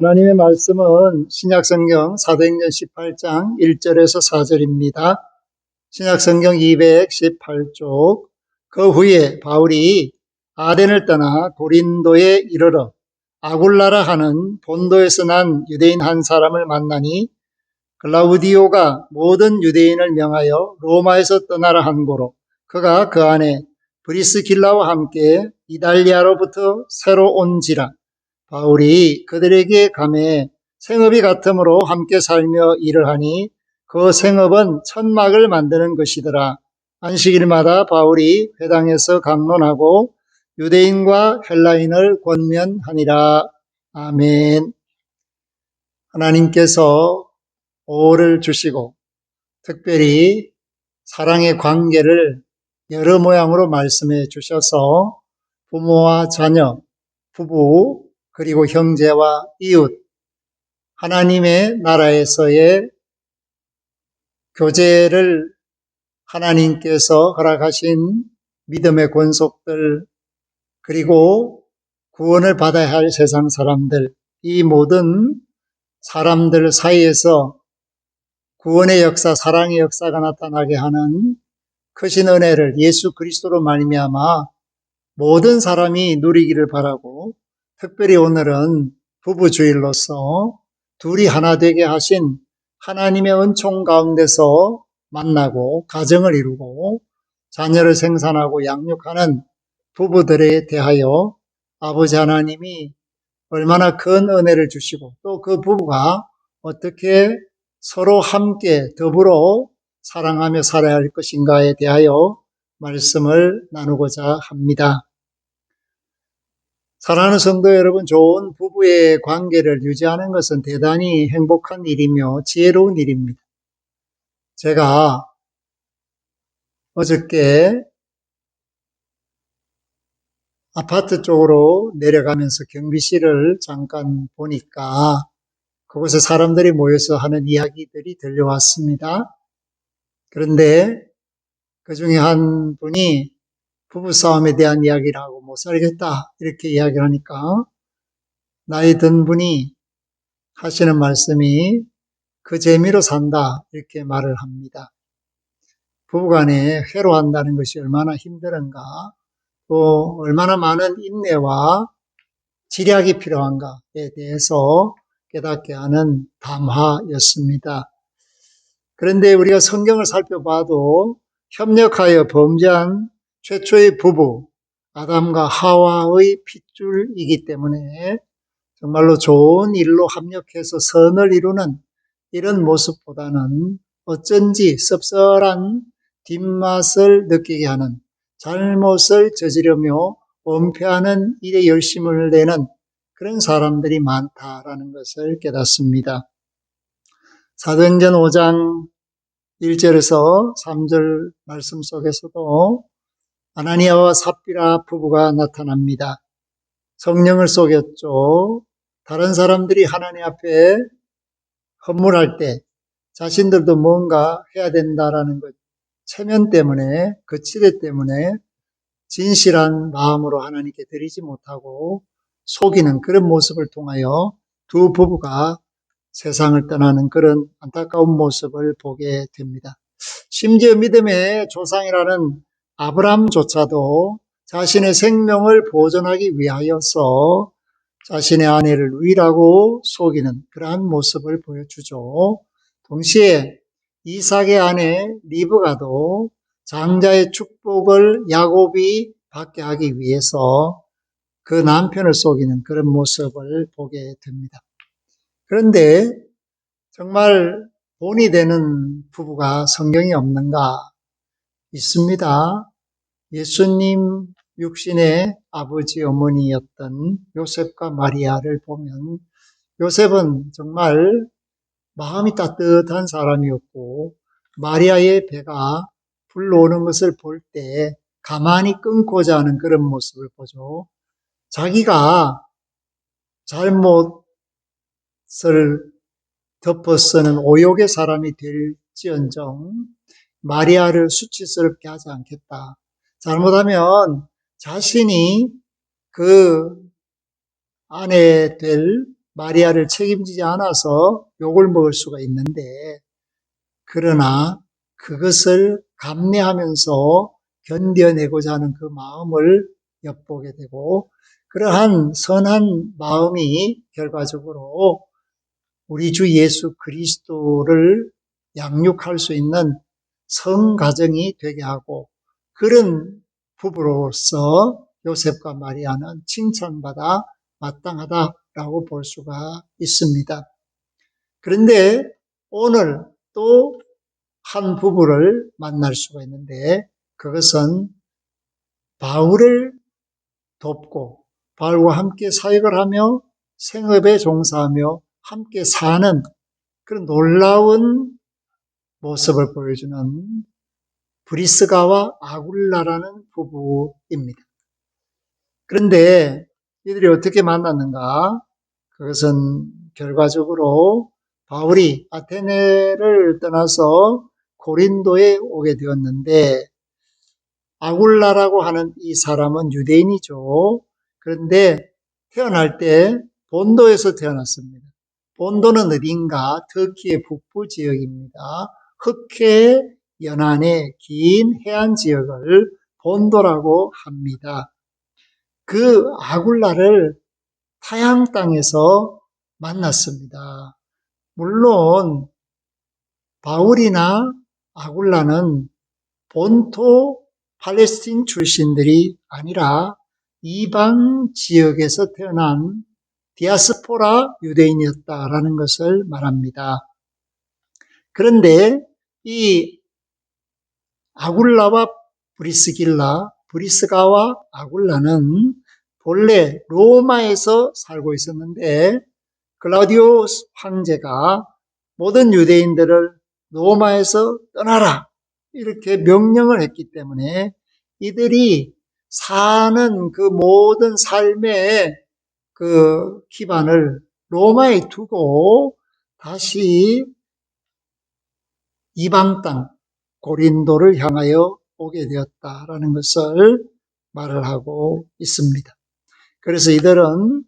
하나님의 말씀은 신약성경 사도행전 18장 1절에서 4절입니다. 신약성경 218쪽. 그 후에 바울이 아덴을 떠나 고린도에 이르러 아굴라라 하는 본도에서 난 유대인 한 사람을 만나니 글라우디오가 모든 유대인을 명하여 로마에서 떠나라 한 고로 그가 그 안에 브리스길라와 함께 이달리아로부터 새로 온지라. 바울이 그들에게 감해 생업이 같으므로 함께 살며 일을 하니 그 생업은 천막을 만드는 것이더라. 안식일마다 바울이 회당에서 강론하고 유대인과 헬라인을 권면하니라. 아멘. 하나님께서 오를 주시고 특별히 사랑의 관계를 여러 모양으로 말씀해 주셔서 부모와 자녀, 부부, 그리고 형제와 이웃, 하나님의 나라에서의 교제를 하나님께서 허락하신 믿음의 권속들, 그리고 구원을 받아야 할 세상 사람들, 이 모든 사람들 사이에서 구원의 역사, 사랑의 역사가 나타나게 하는 크신 은혜를 예수 그리스도로 말미암아 모든 사람이 누리기를 바라고, 특별히 오늘은 부부주일로서 둘이 하나 되게 하신 하나님의 은총 가운데서 만나고 가정을 이루고 자녀를 생산하고 양육하는 부부들에 대하여 아버지 하나님이 얼마나 큰 은혜를 주시고 또 그 부부가 어떻게 서로 함께 더불어 사랑하며 살아야 할 것인가에 대하여 말씀을 나누고자 합니다. 사랑하는 성도 여러분, 좋은 부부의 관계를 유지하는 것은 대단히 행복한 일이며 지혜로운 일입니다. 제가 어저께 아파트 쪽으로 내려가면서 경비실을 잠깐 보니까 그곳에 사람들이 모여서 하는 이야기들이 들려왔습니다. 그런데 그 중에 한 분이 부부싸움에 대한 이야기를 하고 못 살겠다 이렇게 이야기를 하니까 나이 든 분이 하시는 말씀이 그 재미로 산다 이렇게 말을 합니다. 부부간에 회로한다는 것이 얼마나 힘든가, 또 얼마나 많은 인내와 지략이 필요한가에 대해서 깨닫게 하는 담화였습니다. 그런데 우리가 성경을 살펴봐도 협력하여 범죄한 최초의 부부 아담과 하와의 핏줄이기 때문에 정말로 좋은 일로 합력해서 선을 이루는 이런 모습보다는 어쩐지 씁쓸한 뒷맛을 느끼게 하는, 잘못을 저지르며 은폐하는 일에 열심을 내는 그런 사람들이 많다라는 것을 깨닫습니다. 사도행전 5장 1절에서 3절 말씀 속에서도 아나니아와 삽비라 부부가 나타납니다. 성령을 속였죠. 다른 사람들이 하나님 앞에 헌물할 때 자신들도 뭔가 해야 된다라는 것, 체면 때문에, 그 치대 때문에 진실한 마음으로 하나님께 드리지 못하고 속이는 그런 모습을 통하여 두 부부가 세상을 떠나는 그런 안타까운 모습을 보게 됩니다. 심지어 믿음의 조상이라는 아브라함조차도 자신의 생명을 보존하기 위하여서 자신의 아내를 유일하고 속이는 그러한 모습을 보여주죠. 동시에 이삭의 아내 리브가도 장자의 축복을 야곱이 받게 하기 위해서 그 남편을 속이는 그런 모습을 보게 됩니다. 그런데 정말 본이 되는 부부가 성경에 없는가? 있습니다. 예수님 육신의 아버지 어머니였던 요셉과 마리아를 보면 요셉은 정말 마음이 따뜻한 사람이었고 마리아의 배가 불러오는 것을 볼 때 가만히 끊고자 하는 그런 모습을 보죠. 자기가 잘못을 덮어쓰는 오욕의 사람이 될지언정 마리아를 수치스럽게 하지 않겠다. 잘못하면 자신이 그 아내 될 마리아를 책임지지 않아서 욕을 먹을 수가 있는데, 그러나 그것을 감내하면서 견뎌내고자 하는 그 마음을 엿보게 되고, 그러한 선한 마음이 결과적으로 우리 주 예수 그리스도를 양육할 수 있는 성가정이 되게 하고, 그런 부부로서 요셉과 마리아는 칭찬받아 마땅하다라고 볼 수가 있습니다. 그런데 오늘 또 한 부부를 만날 수가 있는데, 그것은 바울을 돕고 바울과 함께 사역을 하며 생업에 종사하며 함께 사는 그런 놀라운 모습을 보여주는 브리스가와 아굴라라는 부부입니다. 그런데 이들이 어떻게 만났는가? 그것은 결과적으로 바울이 아테네를 떠나서 고린도에 오게 되었는데, 아굴라라고 하는 이 사람은 유대인이죠. 그런데 태어날 때 본도에서 태어났습니다. 본도는 어딘가 터키의 북부 지역입니다. 흑해 연안의 긴 해안 지역을 본도라고 합니다. 그 아굴라를 타향 땅에서 만났습니다. 물론 바울이나 아굴라는 본토 팔레스틴 출신들이 아니라 이방 지역에서 태어난 디아스포라 유대인이었다라는 것을 말합니다. 그런데 이 아굴라와 브리스가와 아굴라는 본래 로마에서 살고 있었는데, 클라우디오스 황제가 모든 유대인들을 로마에서 떠나라 이렇게 명령을 했기 때문에 이들이 사는 그 모든 삶의 그 기반을 로마에 두고 다시 이방 땅 고린도를 향하여 오게 되었다라는 것을 말을 하고 있습니다. 그래서 이들은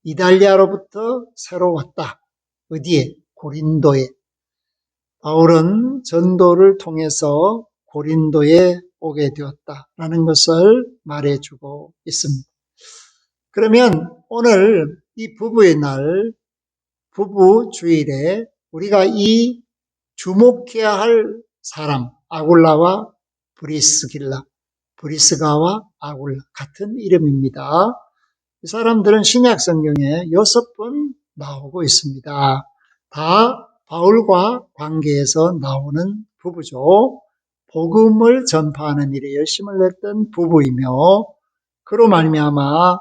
이달리아로부터 새로 왔다. 어디에? 고린도에. 바울은 전도를 통해서 고린도에 오게 되었다라는 것을 말해주고 있습니다. 그러면 오늘 이 부부의 날, 부부 주일에 우리가 이 주목해야 할 사람, 아굴라와 브리스가와 아굴라 같은 이름입니다. 이 사람들은 신약 성경에 6번 나오고 있습니다. 다 바울과 관계에서 나오는 부부죠. 복음을 전파하는 일에 열심을 냈던 부부이며, 그로 말미암아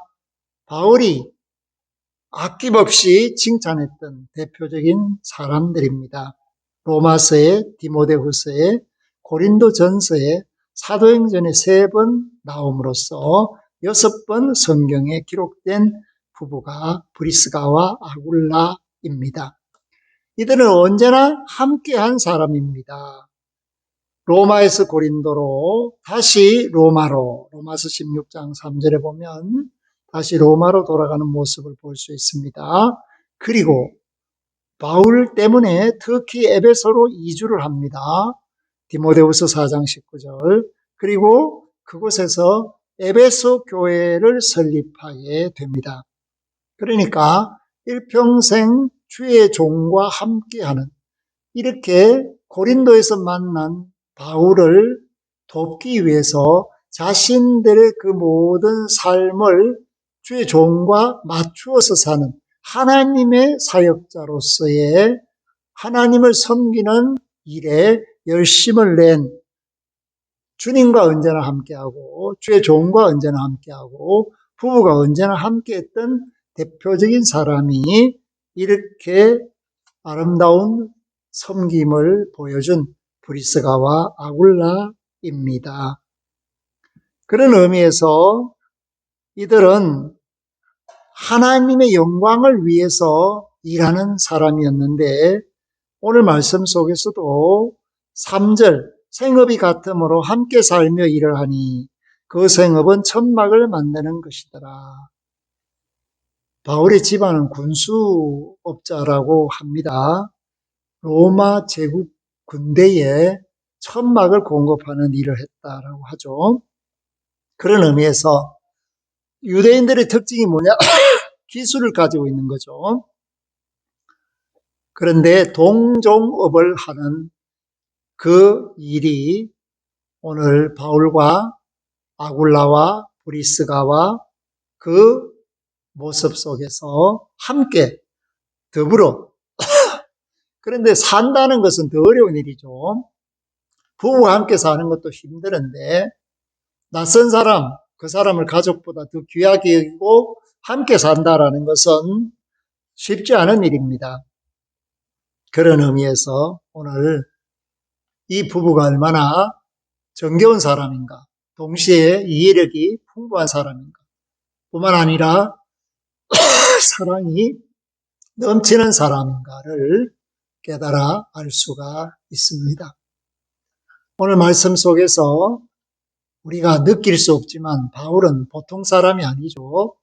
바울이 아낌없이 칭찬했던 대표적인 사람들입니다. 로마서에, 디모데후서에, 고린도전서에, 사도행전에 3번 나옴으로써 6번 성경에 기록된 부부가 브리스가와 아굴라입니다. 이들은 언제나 함께한 사람입니다. 로마에서 고린도로 다시 로마서 16장 3절에 보면 다시 로마로 돌아가는 모습을 볼 수 있습니다. 그리고 바울 때문에 터키 에베소로 이주를 합니다. 디모데후서 4장 19절. 그리고 그곳에서 에베소 교회를 설립하게 됩니다. 그러니까 일평생 주의 종과 함께하는, 이렇게 고린도에서 만난 바울을 돕기 위해서 자신들의 그 모든 삶을 주의 종과 맞추어서 사는 하나님의 사역자로서의 하나님을 섬기는 일에 열심을 낸, 주님과 언제나 함께하고 주의 종과 언제나 함께하고 부부가 언제나 함께했던 대표적인 사람이 이렇게 아름다운 섬김을 보여준 브리스가와 아굴라입니다. 그런 의미에서 이들은 하나님의 영광을 위해서 일하는 사람이었는데, 오늘 말씀 속에서도 3절, 생업이 같으므로 함께 살며 일을 하니 그 생업은 천막을 만드는 것이더라. 바울의 집안은 군수업자라고 합니다. 로마 제국 군대에 천막을 공급하는 일을 했다라고 하죠. 그런 의미에서 유대인들의 특징이 뭐냐? 기술을 가지고 있는 거죠. 그런데 동종업을 하는 그 일이 오늘 바울과 아굴라와 브리스가와 그 모습 속에서 함께 더불어 그런데 산다는 것은 더 어려운 일이죠. 부부가 함께 사는 것도 힘드는데 낯선 사람, 그 사람을 가족보다 더 귀하게 여기고 함께 산다라는 것은 쉽지 않은 일입니다. 그런 의미에서 오늘 이 부부가 얼마나 정겨운 사람인가, 동시에 이해력이 풍부한 사람인가, 뿐만 아니라 사랑이 넘치는 사람인가를 깨달아 알 수가 있습니다. 오늘 말씀 속에서 우리가 느낄 수 없지만 바울은 보통 사람이 아니죠.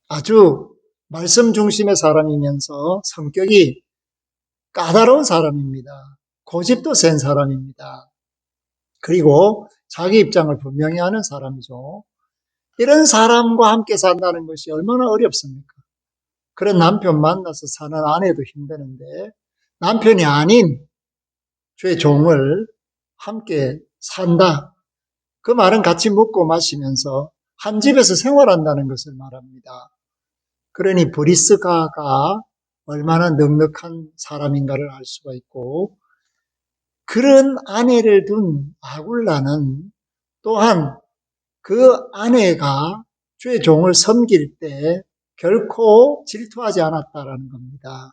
아주 말씀 중심의 사람이면서 성격이 까다로운 사람입니다. 고집도 센 사람입니다. 그리고 자기 입장을 분명히 하는 사람이죠. 이런 사람과 함께 산다는 것이 얼마나 어렵습니까? 그런 남편 만나서 사는 아내도 힘드는데 남편이 아닌 주의 종을 함께 산다. 그 말은 같이 먹고 마시면서 한 집에서 생활한다는 것을 말합니다. 그러니 브리스가가 얼마나 넉넉한 사람인가를 알 수가 있고 그런 아내를 둔 아굴라는 또한 그 아내가 주의 종을 섬길 때 결코 질투하지 않았다라는 겁니다.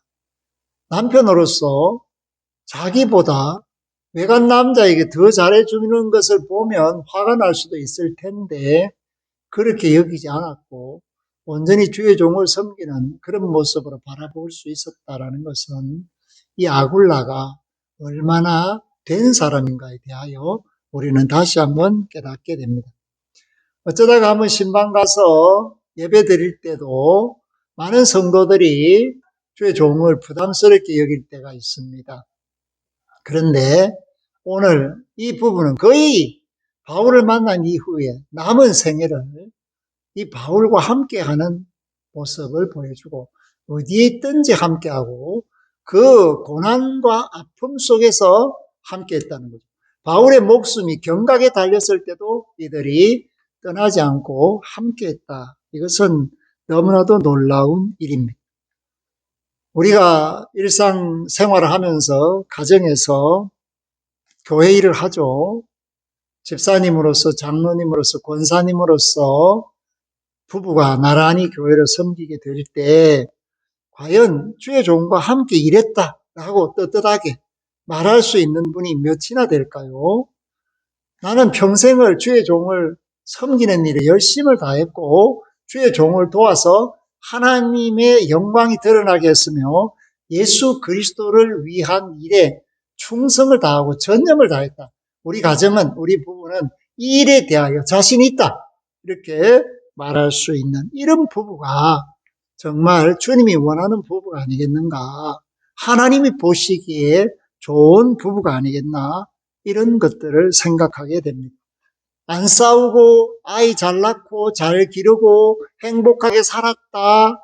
남편으로서 자기보다 외간 남자에게 더 잘해주는 것을 보면 화가 날 수도 있을 텐데 그렇게 여기지 않았고 온전히 주의 종을 섬기는 그런 모습으로 바라볼 수 있었다라는 것은 이 아굴라가 얼마나 된 사람인가에 대하여 우리는 다시 한번 깨닫게 됩니다. 어쩌다가 한번 신방 가서 예배 드릴 때도 많은 성도들이 주의 종을 부담스럽게 여길 때가 있습니다. 그런데 오늘 이 부분은 거의 바울을 만난 이후에 남은 생애를 이 바울과 함께하는 모습을 보여주고 어디에 있든지 함께하고 그 고난과 아픔 속에서 함께했다는 거죠. 바울의 목숨이 경각에 달렸을 때도 이들이 떠나지 않고 함께했다. 이것은 너무나도 놀라운 일입니다. 우리가 일상생활을 하면서 가정에서 교회 일을 하죠. 집사님으로서 장로님으로서 권사님으로서 부부가 나란히 교회를 섬기게 될 때 과연 주의 종과 함께 일했다라고 떳떳하게 말할 수 있는 분이 몇이나 될까요? 나는 평생을 주의 종을 섬기는 일에 열심을 다했고 주의 종을 도와서 하나님의 영광이 드러나게 했으며 예수 그리스도를 위한 일에 충성을 다하고 전념을 다했다. 우리 가정은, 우리 부부는 이 일에 대하여 자신이 있다. 이렇게 말할 수 있는 이런 부부가 정말 주님이 원하는 부부가 아니겠는가. 하나님이 보시기에 좋은 부부가 아니겠나. 이런 것들을 생각하게 됩니다. 안 싸우고 아이 잘 낳고 잘 기르고 행복하게 살았다.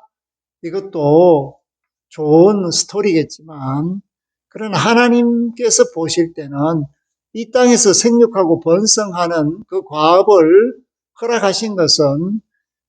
이것도 좋은 스토리겠지만 그러나 하나님께서 보실 때는 이 땅에서 생육하고 번성하는 그 과업을 허락하신 것은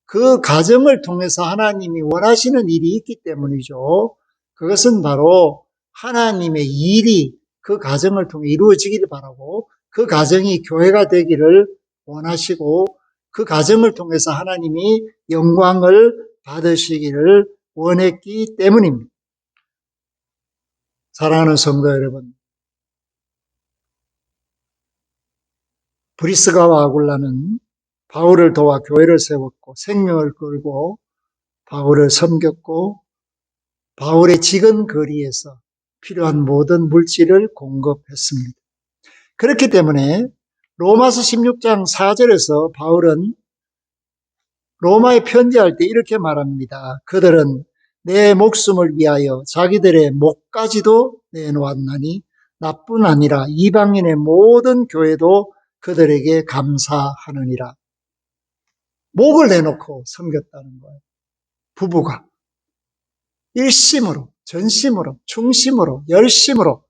그 가정을 통해서 하나님이 원하시는 일이 있기 때문이죠. 그것은 바로 하나님의 일이 그 가정을 통해 이루어지기를 바라고 그 가정이 교회가 되기를 원하시고 그 가정을 통해서 하나님이 영광을 받으시기를 원했기 때문입니다. 사랑하는 성도 여러분, 브리스가와 아굴라는 바울을 도와 교회를 세웠고 생명을 걸고 바울을 섬겼고 바울의 지근 거리에서 필요한 모든 물질을 공급했습니다. 그렇기 때문에 로마서 16장 4절에서 바울은 로마에 편지할 때 이렇게 말합니다. 그들은 내 목숨을 위하여 자기들의 목까지도 내놓았나니 나뿐 아니라 이방인의 모든 교회도 그들에게 감사하느니라. 목을 내놓고 섬겼다는 거예요. 부부가 일심으로, 전심으로, 충심으로, 열심으로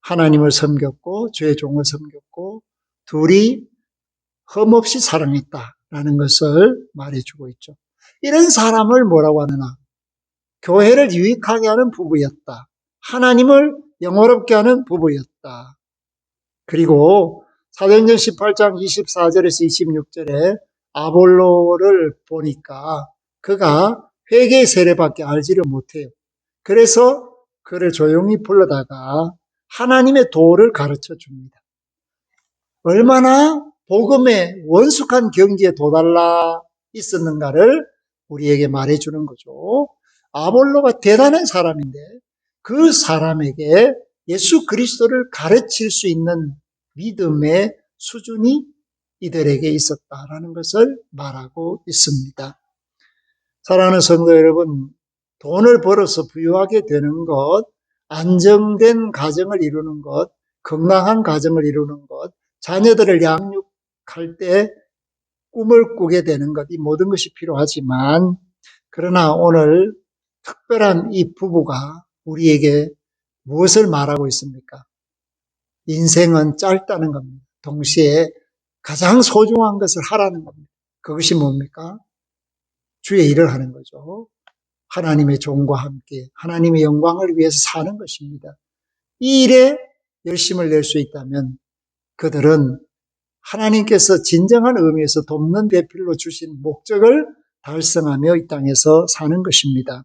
하나님을 섬겼고 죄의 종을 섬겼고 둘이 흠없이 사랑했다라는 것을 말해주고 있죠. 이런 사람을 뭐라고 하느냐? 교회를 유익하게 하는 부부였다. 하나님을 영화롭게 하는 부부였다. 그리고 사도행전 18장 24절에서 26절에 아볼로를 보니까 그가 회개의 세례밖에 알지를 못해요. 그래서 그를 조용히 불러다가 하나님의 도를 가르쳐 줍니다. 얼마나 복음의 원숙한 경지에 도달라 있었는가를 우리에게 말해주는 거죠. 아볼로가 대단한 사람인데 그 사람에게 예수 그리스도를 가르칠 수 있는 믿음의 수준이 이들에게 있었다라는 것을 말하고 있습니다. 사랑하는 성도 여러분, 돈을 벌어서 부유하게 되는 것, 안정된 가정을 이루는 것, 건강한 가정을 이루는 것, 자녀들을 양육할 때 꿈을 꾸게 되는 것, 이 모든 것이 필요하지만, 그러나 오늘 특별한 이 부부가 우리에게 무엇을 말하고 있습니까? 인생은 짧다는 겁니다. 동시에 가장 소중한 것을 하라는 겁니다. 그것이 뭡니까? 주의 일을 하는 거죠. 하나님의 종과 함께 하나님의 영광을 위해서 사는 것입니다. 이 일에 열심을 낼 수 있다면 그들은 하나님께서 진정한 의미에서 돕는 대필로 주신 목적을 달성하며 이 땅에서 사는 것입니다.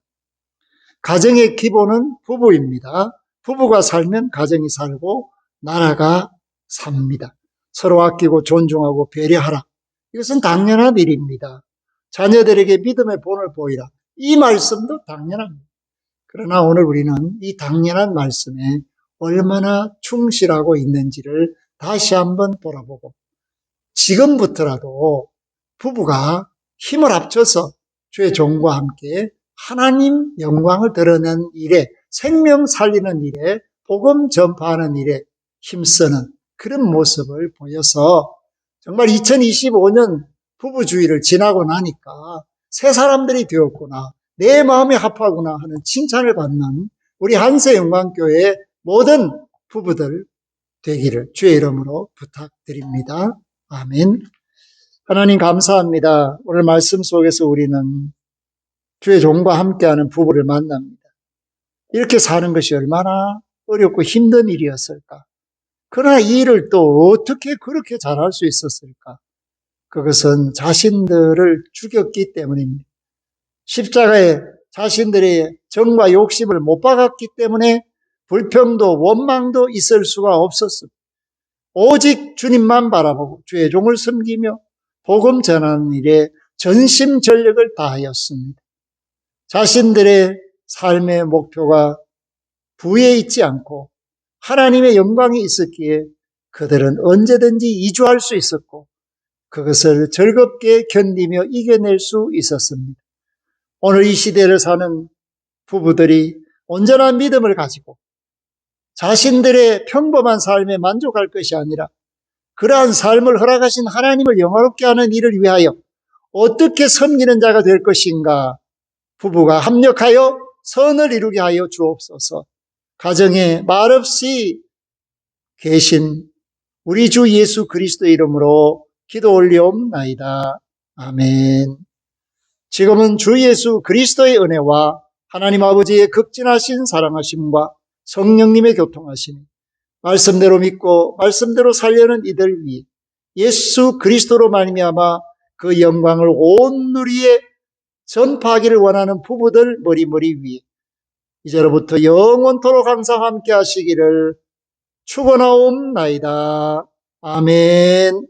가정의 기본은 부부입니다. 부부가 살면 가정이 살고 나라가 삽니다. 서로 아끼고 존중하고 배려하라. 이것은 당연한 일입니다. 자녀들에게 믿음의 본을 보이라. 이 말씀도 당연합니다. 그러나 오늘 우리는 이 당연한 말씀에 얼마나 충실하고 있는지를 다시 한번 돌아보고 지금부터라도 부부가 힘을 합쳐서 주의 종과 함께 하나님 영광을 드러내는 일에, 생명 살리는 일에, 복음 전파하는 일에 힘쓰는 그런 모습을 보여서 정말 2025년 부부주의를 지나고 나니까 새 사람들이 되었구나, 내 마음에 합하구나 하는 칭찬을 받는 우리 한세영광교회의 모든 부부들 되기를 주의 이름으로 부탁드립니다. 아멘. 하나님 감사합니다. 오늘 말씀 속에서 우리는 주의 종과 함께하는 부부를 만납니다. 이렇게 사는 것이 얼마나 어렵고 힘든 일이었을까. 그러나 이 일을 또 어떻게 그렇게 잘할 수 있었을까. 그것은 자신들을 죽였기 때문입니다. 십자가에 자신들의 정과 욕심을 못 박았기 때문에 불평도 원망도 있을 수가 없었습니다. 오직 주님만 바라보고 주의 종을 섬기며 복음 전하는 일에 전심전력을 다하였습니다. 자신들의 삶의 목표가 부에 있지 않고 하나님의 영광이 있었기에 그들은 언제든지 이주할 수 있었고 그것을 즐겁게 견디며 이겨낼 수 있었습니다. 오늘 이 시대를 사는 부부들이 온전한 믿음을 가지고 자신들의 평범한 삶에 만족할 것이 아니라 그러한 삶을 허락하신 하나님을 영화롭게 하는 일을 위하여 어떻게 섬기는 자가 될 것인가. 부부가 합력하여 선을 이루게 하여 주옵소서. 가정에 말없이 계신 우리 주 예수 그리스도의 이름으로 기도 올리옵나이다. 아멘. 지금은 주 예수 그리스도의 은혜와 하나님 아버지의 극진하신 사랑하심과 성령님의 교통하심, 말씀대로 믿고 말씀대로 살려는 이들 위해 예수 그리스도로 말미암아 그 영광을 온 누리에 전파하기를 원하는 부부들 머리머리 위에 이제로부터 영원토록 항상 함께 하시기를 축원하옵나이다. 아멘.